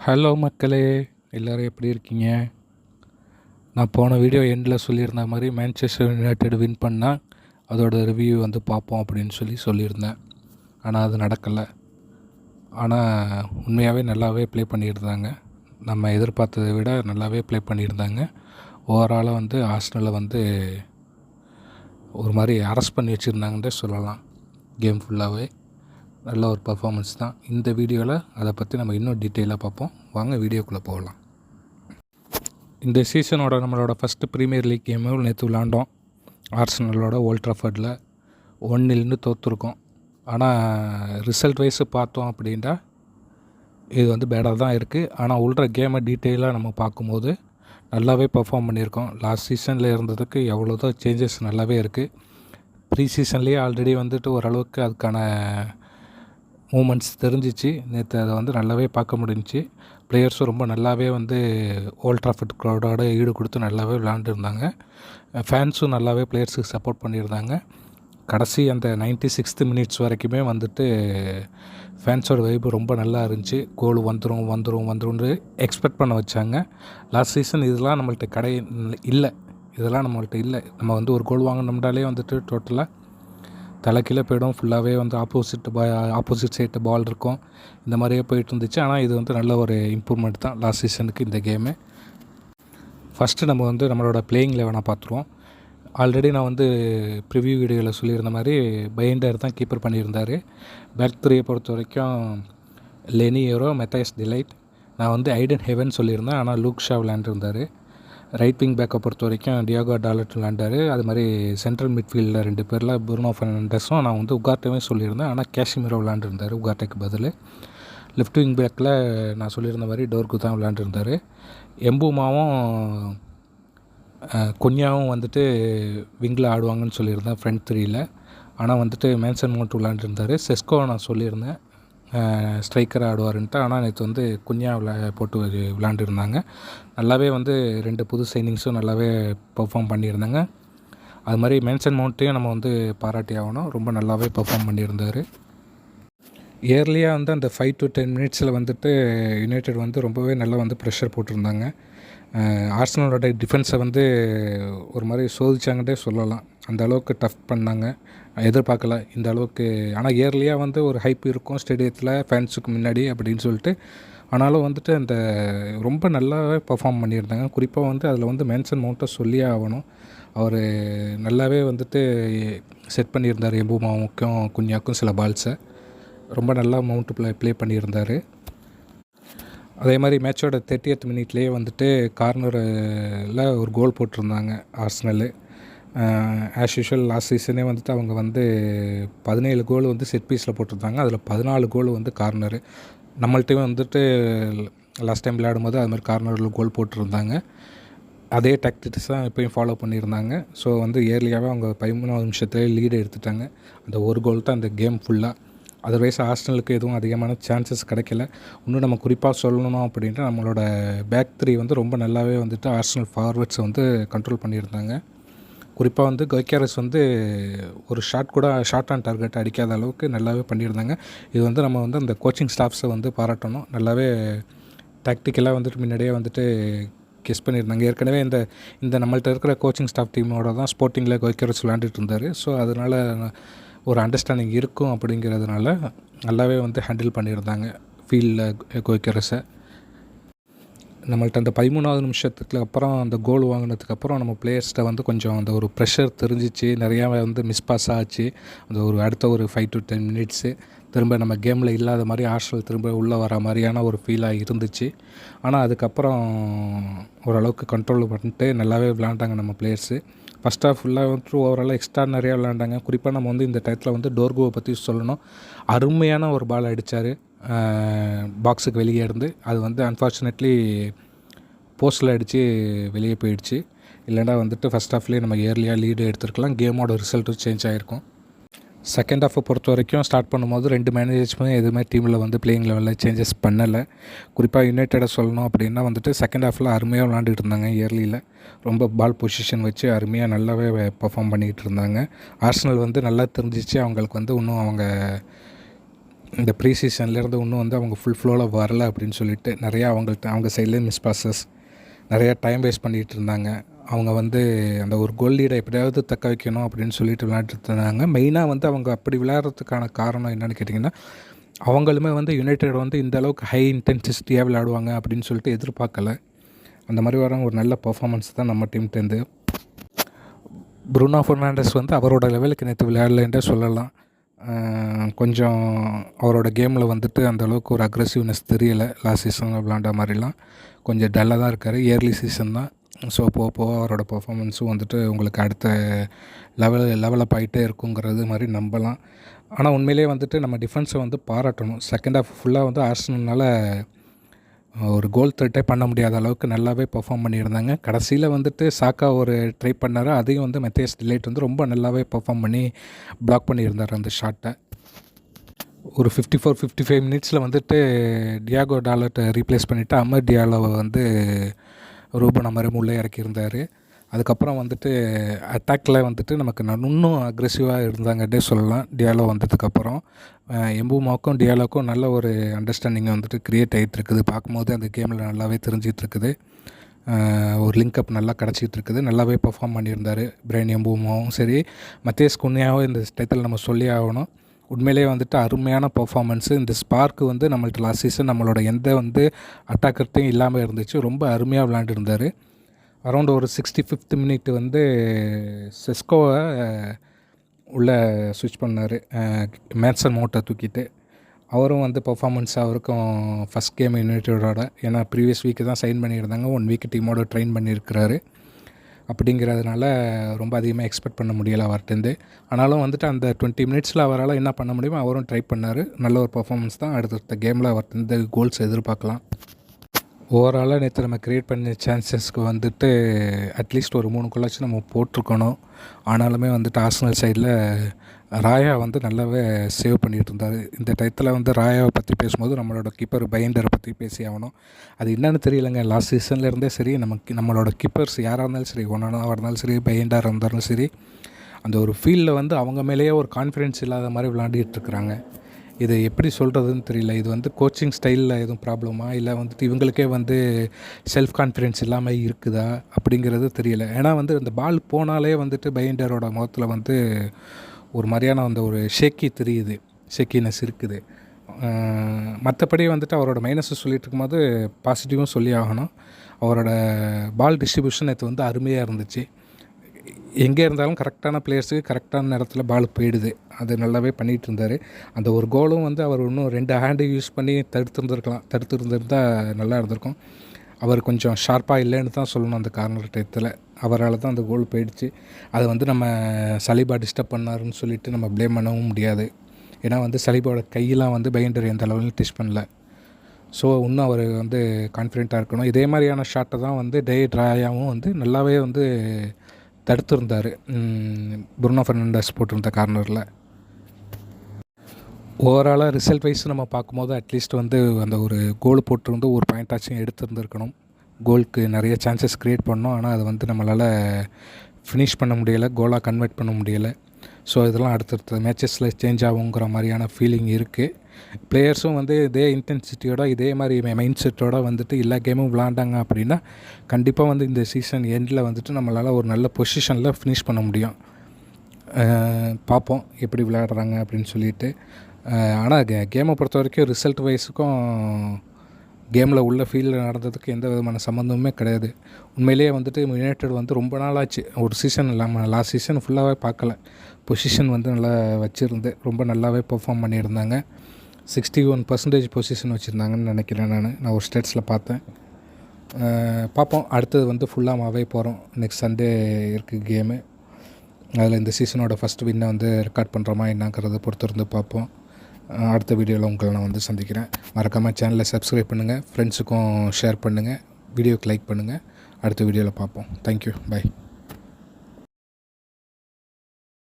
Hello மக்களே, எல்லோரும் எப்படி இருக்கீங்க? நான் போன வீடியோ எண்டில் சொல்லியிருந்த மாதிரி மேன்செஸ்டர் யுனைடெட் வின் பண்ணால் அதோட ரிவ்யூ வந்து பார்ப்போம் அப்படின்னு சொல்லியிருந்தேன். ஆனால் அது நடக்கலை. ஆனால் உண்மையாகவே நல்லாவே ப்ளே பண்ணியிருந்தாங்க. நம்ம எதிர்பார்த்ததை விட நல்லாவே ப்ளே பண்ணியிருந்தாங்க. ஓவராலாக வந்து ஆர்சனலை வந்து ஒரு மாதிரி அரெஸ்ட் பண்ணி வச்சுருந்தாங்கன்றே சொல்லலாம். கேம் ஃபுல்லாகவே நல்ல ஒரு பர்ஃபார்மன்ஸ் தான். இந்த வீடியோவில் அதை பற்றி நம்ம இன்னும் டீட்டெயிலாக பார்ப்போம். வாங்க வீடியோக்குள்ளே போகலாம். இந்த சீசனோட நம்மளோட ஃபஸ்ட்டு ப்ரீமியர் லீக் கேமு நேற்று விளாண்டோம். ஆர்சனலோட ஓல்ட் ட்ராஃபர்டில் 1-0 தோற்றுருக்கோம். ஆனால் ரிசல்ட் வைஸு பார்த்தோம் அப்படின்னா இது வந்து பேடாக தான் இருக்குது. ஆனால் உள்ள கேமை டீட்டெயிலாக நம்ம பார்க்கும்போது நல்லாவே பர்ஃபார்ம் பண்ணியிருக்கோம். லாஸ்ட் சீசனில் இருந்ததுக்கு எவ்வளோதான் சேஞ்சஸ் நல்லாவே இருக்குது. ப்ரீ சீசன்லேயே ஆல்ரெடி வந்துட்டு ஓரளவுக்கு அதுக்கான மூமெண்ட்ஸ் தெரிஞ்சிச்சு. நேற்று அதை வந்து நல்லாவே பார்க்க முடிஞ்சிச்சு. பிளேயர்ஸும் ரொம்ப நல்லாவே வந்து ஓல்ட் ட்ராஃபர்ட் க்ரௌடோட ஈடு கொடுத்து நல்லாவே விளாண்டுருந்தாங்க. ஃபேன்ஸும் நல்லாவே பிளேயர்ஸுக்கு சப்போர்ட் பண்ணியிருந்தாங்க. கடைசி அந்த 96th மினிட்ஸ் வரைக்குமே வந்துட்டு ஃபேன்ஸோட வைப்பு ரொம்ப நல்லா இருந்துச்சு. கோல் வந்துடும் எக்ஸ்பெக்ட் பண்ண வச்சாங்க. லாஸ்ட் சீசன் இதெல்லாம் நம்மள்ட்ட இதெல்லாம் நம்மள்ட்ட இல்லை. நம்ம வந்து ஒரு கோல் வாங்கினோம்னாலே வந்துட்டு டோட்டலாக தலைக்கீழே போய்டும். ஃபுல்லாகவே வந்து ஆப்போசிட் சைட்டு பால் இருக்கும். இந்த மாதிரியே போயிட்டு இருந்துச்சு. ஆனால் இது வந்து நல்ல ஒரு இம்ப்ரூவ்மெண்ட் தான் லாஸ்ட் சீசனுக்கு இந்த கேமு. ஃபஸ்ட்டு நம்ம வந்து நம்மளோட பிளேயிங் லெவனை பார்த்துருவோம். ஆல்ரெடி நான் வந்து ப்ரிவியூ வீடியோவில் சொல்லியிருந்த மாதிரி பைண்டர் தான் கீப்பர் பண்ணியிருந்தார். பேக் 3 பொறுத்த வரைக்கும் லெனி ஏரோ, மெத்தாயஸ் டிலைட். நான் வந்து ஐடன் ஹெவன் சொல்லியிருந்தேன். ஆனால் லூக் ஷா விளையாண்டுருந்தார். ரைட் விங் பேக்கை பொறுத்த வரைக்கும் டியாகோ டாலட் விளாண்டார். அது மாதிரி சென்ட்ரல் மிட்ஃபீல்டில் 2 பேரில் புருனோ ஃபெர்னாண்டஸும் நான் வந்து உகார்ட்டேவே சொல்லியிருந்தேன். ஆனால் கேஷ்மீரோ விளாண்டுருந்தார் உகார்ட்டேக்கு பதில். லெஃப்ட் விங் பேக்கில் நான் சொல்லியிருந்த மாதிரி டோர்கு தான் விளாண்டுருந்தார். எம்பூமாவும் குன்யாவும் வந்துட்டு விங்கில் ஆடுவாங்கன்னு சொல்லியிருந்தேன் ஃப்ரண்ட் 3ல். ஆனால் வந்துட்டு மேன்சன் மவுண்ட் விளாண்டுருந்தார். செஸ்கோ நான் சொல்லியிருந்தேன் ஸ்ட்ரைக்கர் ஆடுவாருன்ட்டு. ஆனால் நேற்று வந்து குன்யா போட்டு விளாண்டுருந்தாங்க. நல்லாவே வந்து 2 புது சைனிங்ஸும் நல்லாவே பெர்ஃபார்ம் பண்ணியிருந்தாங்க. அது மாதிரி மேன்சன் மவுண்ட்டையும் நம்ம வந்து பாராட்டி ஆகணும். ரொம்ப நல்லாவே பெர்ஃபார்ம் பண்ணியிருந்தார். இயர்லியாக வந்து அந்த 5 to 10 மினிட்ஸில் வந்துட்டு யுனைடெட் வந்து ரொம்பவே நல்லா வந்து ப்ரெஷர் போட்டிருந்தாங்க. ஆர்சனலோட டிஃபென்ஸை வந்து ஒரு மாதிரி சோதிச்சாங்கன்னே சொல்லலாம். அந்த அளவுக்கு டஃப் பண்ணாங்க. எதிர்பார்க்கல இந்த அளவுக்கு. ஆனால் இயர்லியாக வந்து ஒரு ஹைப் இருக்கும் ஸ்டேடியத்தில் ஃபேன்ஸுக்கு முன்னாடி அப்படின்னு சொல்லிட்டு. ஆனாலும் வந்துட்டு அந்த ரொம்ப நல்லாவே பர்ஃபார்ம் பண்ணியிருந்தாங்க. குறிப்பாக வந்து அதில் வந்து மேன்சன் மவுண்ட்டை சொல்லியே ஆகணும். அவர் நல்லாவே வந்துட்டு செட் பண்ணியிருந்தார். எம்பூமாவுக்கும் குன்யாக்கும் சில பால்ஸை ரொம்ப நல்லா மவுண்ட்டு ப்ளே பண்ணியிருந்தார். அதே மாதிரி மேட்சோட 30th மினிட்லேயே வந்துட்டு கார்னரில் ஒரு கோல் போட்டிருந்தாங்க ஆர்சனலு. ஆஸ் யூஷுவல் லாஸ்ட் சீசனே வந்துட்டு அவங்க வந்து 17 கோல் வந்து செட் பீஸில் போட்டிருந்தாங்க. அதில் 14 கோல் வந்து கார்னரு. நம்மள்ட்டையும் வந்துட்டு லாஸ்ட் டைம் விளையாடும் போது அது மாதிரி கார்னரில் கோல் போட்டிருந்தாங்க. அதே டாக்டிக்ஸ் தான் இப்போயும் ஃபாலோ பண்ணியிருந்தாங்க. ஸோ வந்து இயர்லியாகவே அவங்க 13வது நிமிஷத்துலேயே லீடு எடுத்துட்டாங்க. அந்த ஒரு கோல் தான் அந்த கேம் ஃபுல்லாக. அதர்வைஸ் ஆர்சனலுக்கு எதுவும் அதிகமான சான்சஸ் கிடைக்கல. இன்னும் நம்ம குறிப்பாக சொல்லணும் அப்படின்ட்டு நம்மளோட பேக் 3 வந்து ரொம்ப நல்லாவே வந்துட்டு ஆர்சனல் ஃபார்வர்ட்ஸை வந்து கண்ட்ரோல் பண்ணியிருந்தாங்க. குறிப்பாக வந்து கொய்காரஸ் வந்து ஒரு ஷார்ட் ஆன் டார்கெட் அடிக்காத அளவுக்கு நல்லாவே பண்ணியிருந்தாங்க. இது வந்து நம்ம வந்து அந்த கோச்சிங் ஸ்டாஃப்ஸை வந்து பாராட்டணும். நல்லாவே டாக்டிக்கலாக வந்துட்டு முன்னாடியே வந்துட்டு கெஸ் பண்ணியிருந்தாங்க. ஏற்கனவே இந்த நம்மள்ட்ட இருக்கிற கோச்சிங் ஸ்டாஃப் டீமோட தான் ஸ்போர்ட்டிங்கில் கொய்காரஸ் விளையாண்டுட்டு இருந்தார். ஸோ அதனால் ஒரு அண்டர்ஸ்டாண்டிங் இருக்கும் அப்படிங்கிறதுனால நல்லாவே வந்து ஹேண்டில் பண்ணியிருந்தாங்க ஃபீல்டில் கொய்காரஸை. நம்மள்ட்ட அந்த 13வது நிமிஷத்துக்கு அப்புறம் அந்த கோல் வாங்கினதுக்கப்புறம் நம்ம பிளேயர்ஸ்கிட்ட வந்து கொஞ்சம் அந்த ஒரு ப்ரெஷர் தெரிஞ்சிச்சு. நிறையா வந்து மிஸ் பாஸ் ஆச்சு. அந்த ஒரு அடுத்த ஒரு 5 to 10 மினிட்ஸு திரும்ப நம்ம கேமில் இல்லாத மாதிரி ஆர்சனல் திரும்ப உள்ளே வர மாதிரியான ஒரு ஃபீலாக இருந்துச்சு. ஆனால் அதுக்கப்புறம் ஓரளவுக்கு கண்ட்ரோல் பண்ணிட்டு நல்லாவே விளாண்டாங்க நம்ம பிளேயர்ஸு. ஃபஸ்ட் ஹாஃப் ஃபுல்லாக வந்து ஓவராலாக எக்ஸ்ட்ரானரியாக விளாண்டாங்க. குறிப்பாக நம்ம வந்து இந்த டயத்தில் வந்து டோர்குவை பற்றி சொல்லணும். அருமையான ஒரு பால் அடித்தார் பாக்ஸுக்கு வெளியே இருந்து. அது வந்து அன்ஃபார்ச்சுனேட்லி போஸ்டில் அடித்து வெளியே போயிடுச்சு. இல்லைனா வந்துட்டு ஃபஸ்ட் ஹாஃப்லேயே நம்ம இயர்லியாக லீடு எடுத்துருக்கலாம். கேமோட ரிசல்ட்டும் சேஞ்ச் ஆகிருக்கும். செகண்ட் ஹாஃபை பொறுத்த வரைக்கும் ஸ்டார்ட் பண்ணும்போது 2 மேனேஜர்ஸுமே எதுவுமே டீமில் வந்து பிளேயிங் லெவலில் சேஞ்சஸ் பண்ணலை. குறிப்பாக யுனைட்டடை சொல்லணும் அப்படின்னா வந்துட்டு செகண்ட் ஹாஃபில் அருமையாக விளாண்டுட்டு இருந்தாங்க. இயர்லியில் ரொம்ப பால் பொசிஷன் வச்சு அருமையாக நல்லாவே பர்ஃபார்ம் பண்ணிக்கிட்டு இருந்தாங்க. ஆர்சனல் வந்து நல்லா தெரிஞ்சிச்சு அவங்களுக்கு வந்து இன்னும் அவங்க இந்த ப்ரீ சீசன்லேருந்து இன்னும் வந்து அவங்க ஃபுல் ஃப்ளோவில் வரல அப்படின்னு சொல்லிட்டு நிறையா அவங்க சைட்லேயே மிஸ் பாசஸ், நிறையா டைம் வேஸ்ட் பண்ணிகிட்டு இருந்தாங்க. அவங்க வந்து அந்த ஒரு கோல் லீடை எப்படியாவது தக்க வைக்கணும் அப்படின்னு சொல்லிட்டு விளையாண்டுட்டு இருந்தாங்க. மெயினாக வந்து அவங்க அப்படி விளையாடுறதுக்கான காரணம் என்னென்னு கேட்டிங்கன்னா, அவங்களுமே வந்து யுனைடெட் வந்து இந்த அளவுக்கு ஹை இன்டென்சிட்டியாக விளையாடுவாங்க அப்படின்னு சொல்லிட்டு எதிர்பார்க்கல. அந்த மாதிரி வர ஒரு நல்ல பர்ஃபார்மன்ஸ் தான் நம்ம டீம்கிட்டேருந்து. ப்ரூனோ ஃபெர்னாண்டஸ் வந்து அவரோட லெவலுக்கு நேற்று விளையாடலன்றே சொல்லலாம். கொஞ்சம் அவரோட கேமில் வந்துட்டு அந்தளவுக்கு ஒரு அக்ரெசிவ்னஸ் தெரியலை. லாஸ்ட் சீசனில் விளையாண்ட மாதிரிலாம் கொஞ்சம் டல்லாக தான் இருக்கார். இயர்லி சீசன் தான். ஸோ போக போக அவரோட பர்ஃபார்மன்ஸும் வந்துட்டு உங்களுக்கு அடுத்த லெவலப் ஆகிட்டே இருக்குங்கிறது மாதிரி நம்பலாம். ஆனால் உண்மையிலேயே வந்துட்டு நம்ம டிஃபென்ஸை வந்து பாராட்டணும். செகண்ட் ஹாஃப் ஃபுல்லாக வந்து ஆர்சனல்னால ஒரு கோல் த்ரெட்டே பண்ண முடியாத அளவுக்கு நல்லாவே பெர்ஃபார்ம் பண்ணியிருந்தாங்க. கடைசியில் வந்துட்டு சாக்கா ஒரு ட்ரை பண்ணார். அதையும் வந்து மெத்தியஸ் டிலைட் வந்து ரொம்ப நல்லாவே பெர்ஃபார்ம் பண்ணி பிளாக் பண்ணியிருந்தார் அந்த ஷாட்டை. ஒரு 54-55 மினிட்ஸில் வந்துட்டு டியாகோ டாலட்டை ரீப்ளேஸ் பண்ணிவிட்டு அமர் டியாலோவை வந்து ரூபன் அமரும் உள்ளே இறக்கியிருந்தார். அதுக்கப்புறம் வந்துட்டு அட்டாக்கில் வந்துட்டு நமக்கு இன்னும் அக்ரெசிவாக இருந்தாங்கன்னே சொல்லலாம். டியாலோ வந்ததுக்கப்புறம் எம்புமாவுக்கும் டியாலோக்கும் நல்ல ஒரு அண்டர்ஸ்டாண்டிங் வந்துட்டு க்ரியேட் ஆகிட்டுருக்குது. பார்க்கும்போது அந்த கேமில் நல்லாவே தெரிஞ்சிகிட்ருக்குது. ஒரு லிங்க்அப் நல்லா கிடச்சிட்ருக்குது. நல்லாவே பர்ஃபார்ம் பண்ணியிருந்தார் பிரைன் எம்புமாவும் சரி, மத்தியஸ் குன்யாவும் இந்த டயத்தில் நம்ம சொல்லி ஆகணும். உண்மையிலே வந்துட்டு அருமையான பர்ஃபார்மன்ஸு. இந்த ஸ்பார்க்கு வந்து நம்மள்ட்ட லாஸ்ட் சீசன் நம்மளோட எந்த வந்து அட்டாக்கர்ட்டையும் இல்லாமல் இருந்துச்சு. ரொம்ப அருமையாக விளையாண்டுருந்தார். அரௌண்ட் ஒரு 65th மினிட் வந்து செஸ்கோவை உள்ளே ஸ்விட்ச் பண்ணார், மேன்சன் மவுண்ட்டை தூக்கிட்டு. அவரும் வந்து பர்ஃபார்மன்ஸ் அவருக்கும் ஃபஸ்ட் கேம் யுனைடெடோட, ஏன்னா ப்ரீவியஸ் வீக்கு தான் சைன் பண்ணியிருந்தாங்க. 1 வீக் டீமோட ட்ரெயின் பண்ணியிருக்கிறாரு. அப்படிங்கிறதுனால ரொம்ப அதிகமாக எக்ஸ்பெக்ட் பண்ண முடியலை அவர்கிட்டருந்து. ஆனாலும் வந்துட்டு அந்த 20 மினிட்ஸில் அவரால் என்ன பண்ண முடியுமோ அவரும் ட்ரை பண்ணார். நல்ல ஒரு பர்ஃபார்மன்ஸ் தான். அடுத்த கேமில் அவர்கிட்ட கோல்ஸ் எதிர்பார்க்கலாம். ஓவராலாக நேற்று நம்ம க்ரியேட் பண்ண சான்சஸ்க்கு வந்துட்டு அட்லீஸ்ட் ஒரு 3 கோலாச்சும் நம்ம போட்டிருக்கணும். ஆனாலுமே வந்துட்டு ஆர்சனல் சைடில் ராயா வந்து நல்லாவே சேவ் பண்ணிகிட்டு இருந்தார். இந்த டயத்தில் வந்து ராயாவை பற்றி பேசும்போது நம்மளோட கீப்பர் பைண்டரை பற்றி பேசி ஆகணும். அது என்னென்னு தெரியலைங்க. லாஸ்ட் சீசன்லேருந்தே சரி, நம்மளோட கீப்பர்ஸ் யாராக இருந்தாலும் சரி, ஒன்னாக இருந்தாலும் சரி, பைண்டராக இருந்தாலும் சரி, அந்த ஒரு ஃபீல்டில் வந்து அவங்க மேலேயே ஒரு கான்ஃபிடென்ஸ் இல்லாத மாதிரி விளையாடிட்டுருக்குறாங்க. இது எப்படி சொல்கிறதுன்னு தெரியல. இது வந்து கோச்சிங் ஸ்டைலில் எதுவும் ப்ராப்ளமா, இல்லை வந்துட்டு இவங்களுக்கே வந்து செல்ஃப் கான்ஃபிடென்ஸ் இல்லாமல் இருக்குதா அப்படிங்கிறது தெரியல. ஏன்னா வந்து அந்த பால் போனாலே வந்துட்டு பைண்டரோட முகத்தில் வந்து ஒரு மாதிரியான அந்த ஒரு ஷேக்கினஸ் இருக்குது. மற்றபடி வந்துட்டு அவரோட மைனஸை சொல்லிட்டு இருக்கும்போது பாசிட்டிவும் சொல்லி ஆகணும். அவரோட பால் டிஸ்ட்ரிபியூஷன் நேற்று வந்து அருமையாக இருந்துச்சு. எங்கே இருந்தாலும் கரெக்டான பிளேயர்ஸுக்கு கரெக்டான நேரத்தில் பால் போயிடுது. அது நல்லாவே பண்ணிகிட்டு இருந்தார். அந்த ஒரு கோலும் வந்து அவர் இன்னும் 2 ஹேண்டு யூஸ் பண்ணி தடுத்துருந்துருந்தால் நல்லா இருந்திருக்கும். அவர் கொஞ்சம் ஷார்ப்பாக இல்லைன்னு தான் சொல்லணும். அந்த கார்னர் டயத்தில் அவரால் தான் அந்த கோல் போயிடுச்சு. அதை வந்து நம்ம சலீபா டிஸ்டர்ப் பண்ணாருன்னு சொல்லிட்டு நம்ம ப்ளேம் பண்ணவும் முடியாது. ஏன்னா வந்து சலீபாவோட கையெல்லாம் வந்து பைண்டர் எந்த அளவுலையும் டெஸ்ட் பண்ணல. ஸோ இன்னும் அவர் வந்து கான்ஃபிடென்ட்டாக இருக்கணும். இதே மாதிரியான ஷாட்டை தான் வந்து ராயாவும் வந்து நல்லாவே வந்து தடுத்துருந்தார் ப்ரூனோ ஃபெர்னாண்டஸ் போட்டிருந்த கார்னரில். ஓவராலாக ரிசல்ட் வைஸ் நம்ம பார்க்கும்போது அட்லீஸ்ட் வந்து அந்த ஒரு கோல் போட்டிருந்து ஒரு பாயிண்டாச்சும் எடுத்துருந்துருக்கணும். கோலுக்கு நிறைய சான்சஸ் க்ரியேட் பண்ணோம். ஆனால் அதை வந்து நம்மளால் ஃபினிஷ் பண்ண முடியலை, கோலாக கன்வெர்ட் பண்ண முடியலை. ஸோ இதெல்லாம் அடுத்தடுத்த மேட்சஸில் சேஞ்ச் ஆகுங்கிற மாதிரியான ஃபீலிங் இருக்குது. பிளேயர்ஸும் வந்து இதே இன்டென்சிட்டியோட இதே மாதிரி மைண்ட் செட்டோடு வந்துட்டு எல்லா கேமும் விளாண்டாங்க அப்படின்னா கண்டிப்பாக வந்து இந்த சீசன் எண்டில் வந்துட்டு நம்மளால் ஒரு நல்ல பொசிஷனில் ஃபினிஷ் பண்ண முடியும். பார்ப்போம் எப்படி விளையாடுறாங்க அப்படின்னு சொல்லிட்டு. ஆனால் கேமை பொறுத்த வரைக்கும் ரிசல்ட் வைஸுக்கும் கேமில் உள்ள ஃபீல்டில் நடந்ததுக்கு எந்த விதமான சம்மந்தமுமே கிடையாது. உண்மையிலேயே வந்துட்டு யுனைடெட் வந்து ரொம்ப நாள் ஆச்சு, ஒரு சீசன் இல்லாமல் லாஸ்ட் சீசன் ஃபுல்லாகவே பார்க்கல. பொசிஷன் வந்து நல்லா வச்சுருந்து ரொம்ப நல்லாவே பெர்ஃபார்ம் பண்ணியிருந்தாங்க. 61% பொசிஷன் வச்சுருந்தாங்கன்னு நினைக்கிறேன். நான் ஒரு ஸ்டேட்ஸில் பார்த்தேன். பார்ப்போம். அடுத்தது வந்து ஃபுல்லாகவே போகிறோம். நெக்ஸ்ட் சண்டே இருக்குது கேமு. அதில் இந்த சீசனோட ஃபஸ்ட் வின்னை வந்து ரெக்கார்ட் பண்ணுறோமா என்னங்கிறத பொறுத்திருந்து பார்ப்போம். அடுத்த வீடியோவில் உங்களை நான் வந்து சந்திக்கிறேன். மறக்காமல் சேனலை சப்ஸ்கிரைப் பண்ணுங்கள், ஃப்ரெண்ட்ஸுக்கும் ஷேர் பண்ணுங்கள், வீடியோக்கு லைக் பண்ணுங்கள். அடுத்த வீடியோவில் பார்ப்போம். Thank you, by.